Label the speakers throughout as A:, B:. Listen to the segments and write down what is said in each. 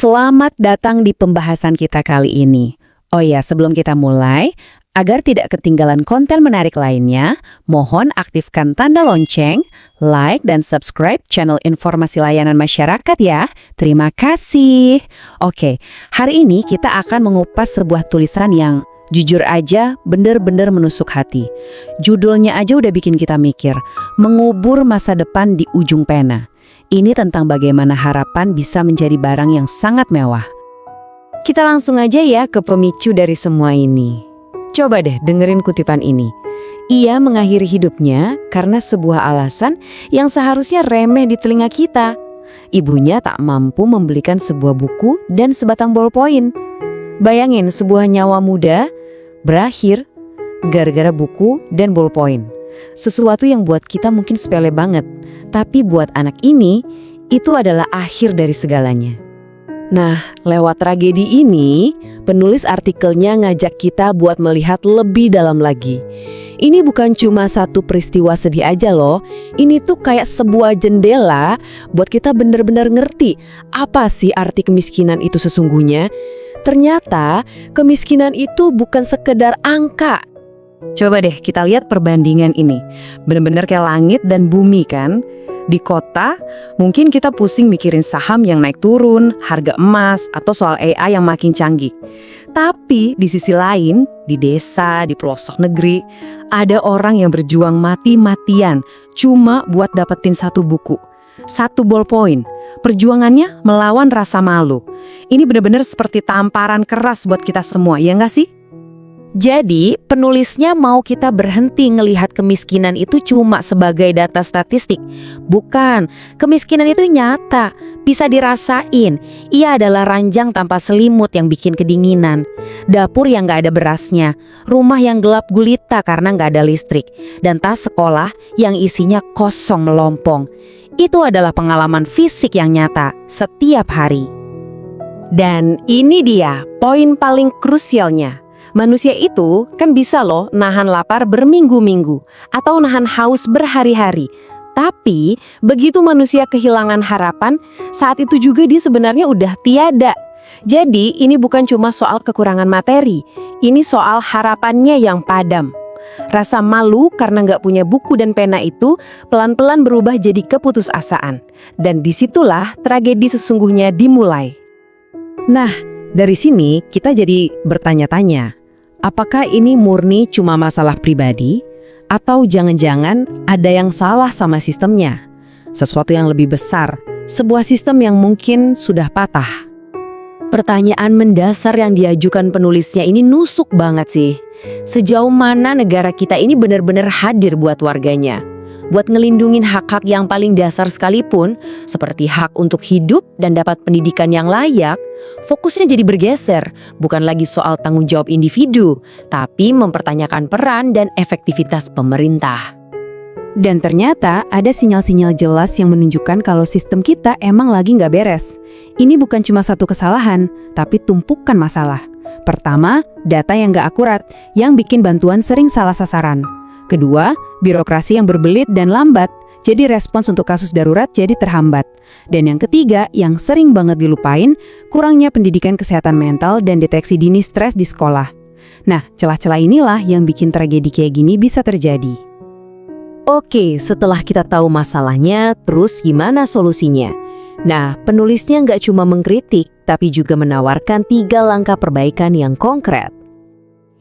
A: Selamat datang di pembahasan kita kali ini. Oh ya, sebelum kita mulai, agar tidak ketinggalan konten menarik lainnya, mohon aktifkan tanda lonceng, like, dan subscribe channel Informasi Layanan Masyarakat ya. Terima kasih. Oke, hari ini kita akan mengupas sebuah tulisan yang jujur aja bener-bener menusuk hati. Judulnya aja udah bikin kita mikir, mengubur masa depan di ujung pena. Ini tentang bagaimana harapan bisa menjadi barang yang sangat mewah. Kita langsung aja ya ke pemicu dari semua ini. Coba deh dengerin kutipan ini. Ia mengakhiri hidupnya karena sebuah alasan yang seharusnya remeh di telinga kita. Ibunya tak mampu membelikan sebuah buku dan sebatang bolpoin. Bayangin sebuah nyawa muda berakhir gara-gara buku dan bolpoin. Sesuatu yang buat kita mungkin sepele banget, tapi buat anak ini, itu adalah akhir dari segalanya. Nah, lewat tragedi ini, penulis artikelnya ngajak kita buat melihat lebih dalam lagi. Ini bukan cuma satu peristiwa sedih aja loh, ini tuh kayak sebuah jendela buat kita bener-bener ngerti apa sih arti kemiskinan itu sesungguhnya. Ternyata, kemiskinan itu bukan sekedar angka. Coba deh kita lihat perbandingan ini. Bener-bener kayak langit dan bumi kan? Di kota, mungkin kita pusing mikirin saham yang naik turun, harga emas, atau soal AI yang makin canggih. Tapi di sisi lain, di desa, di pelosok negeri, ada orang yang berjuang mati-matian cuma buat dapetin satu buku, satu ballpoint. Perjuangannya melawan rasa malu. Ini benar-benar seperti tamparan keras buat kita semua, ya nggak sih? Jadi, penulisnya mau kita berhenti ngelihat kemiskinan itu cuma sebagai data statistik. Bukan, kemiskinan itu nyata, bisa dirasain. Ia adalah ranjang tanpa selimut yang bikin kedinginan, dapur yang gak ada berasnya, rumah yang gelap gulita karena gak ada listrik, dan tas sekolah yang isinya kosong melompong. Itu adalah pengalaman fisik yang nyata setiap hari. Dan ini dia poin paling krusialnya. Manusia itu kan bisa loh nahan lapar berminggu-minggu atau nahan haus berhari-hari. Tapi begitu manusia kehilangan harapan, saat itu juga dia sebenarnya udah tiada. Jadi ini bukan cuma soal kekurangan materi, ini soal harapannya yang padam. Rasa malu karena nggak punya buku dan pena itu pelan-pelan berubah jadi keputusasaan. Dan disitulah tragedi sesungguhnya dimulai. Nah, dari sini kita jadi bertanya-tanya. Apakah ini murni cuma masalah pribadi? Atau jangan-jangan ada yang salah sama sistemnya? Sesuatu yang lebih besar, sebuah sistem yang mungkin sudah patah. Pertanyaan mendasar yang diajukan penulisnya ini nusuk banget sih. Sejauh mana negara kita ini benar-benar hadir buat warganya? Buat ngelindungin hak-hak yang paling dasar sekalipun, seperti hak untuk hidup dan dapat pendidikan yang layak, fokusnya jadi bergeser, bukan lagi soal tanggung jawab individu, tapi mempertanyakan peran dan efektivitas pemerintah. Dan ternyata ada sinyal-sinyal jelas yang menunjukkan kalau sistem kita emang lagi nggak beres. Ini bukan cuma satu kesalahan, tapi tumpukan masalah. Pertama, data yang nggak akurat, yang bikin bantuan sering salah sasaran. Kedua, birokrasi yang berbelit dan lambat, jadi respons untuk kasus darurat jadi terhambat. Dan yang ketiga, yang sering banget dilupain, kurangnya pendidikan kesehatan mental dan deteksi dini stres di sekolah. Nah, celah-celah inilah yang bikin tragedi kayak gini bisa terjadi. Oke, setelah kita tahu masalahnya, terus gimana solusinya? Nah, penulisnya nggak cuma mengkritik, tapi juga menawarkan 3 langkah perbaikan yang konkret.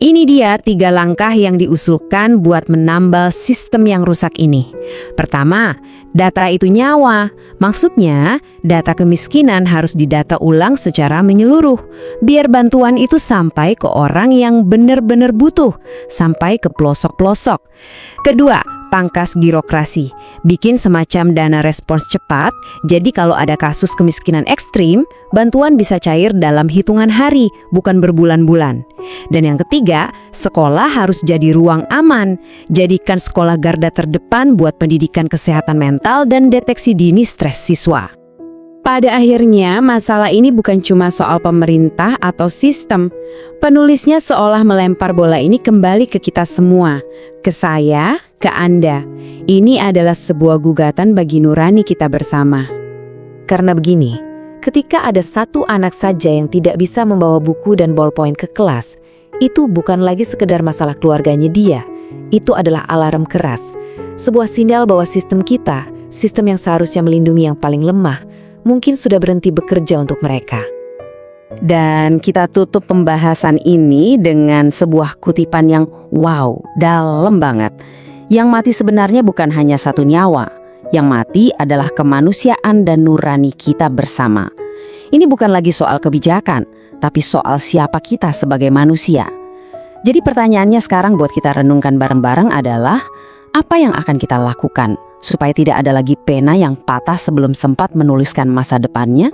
A: Ini dia 3 langkah yang diusulkan buat menambal sistem yang rusak ini. Pertama, data itu nyawa. Maksudnya, data kemiskinan harus didata ulang secara menyeluruh, biar bantuan itu sampai ke orang yang benar-benar butuh, sampai ke pelosok-pelosok. Kedua, pangkas birokrasi. Bikin semacam dana respons cepat, jadi kalau ada kasus kemiskinan ekstrim, bantuan bisa cair dalam hitungan hari, bukan berbulan-bulan. Dan yang ketiga, sekolah harus jadi ruang aman. Jadikan sekolah garda terdepan buat pendidikan kesehatan mental dan deteksi dini stres siswa. Pada akhirnya, masalah ini bukan cuma soal pemerintah atau sistem. Penulisnya seolah melempar bola ini kembali ke kita semua, ke saya, ke Anda. Ini adalah sebuah gugatan bagi nurani kita bersama. Karena begini,
B: Ketika ada satu anak saja yang tidak bisa membawa buku dan ballpoint ke kelas, itu bukan lagi sekedar masalah keluarganya dia. Itu adalah alarm keras. Sebuah sinyal bahwa sistem kita, sistem yang seharusnya melindungi yang paling lemah, mungkin sudah berhenti bekerja untuk mereka.
A: Dan kita tutup pembahasan ini dengan sebuah kutipan yang wow, dalam banget. Yang mati sebenarnya bukan hanya satu nyawa. Yang mati adalah kemanusiaan dan nurani kita bersama. Ini bukan lagi soal kebijakan, tapi soal siapa kita sebagai manusia. Jadi pertanyaannya sekarang buat kita renungkan bareng-bareng adalah, apa yang akan kita lakukan supaya tidak ada lagi pena yang patah sebelum sempat menuliskan masa depannya?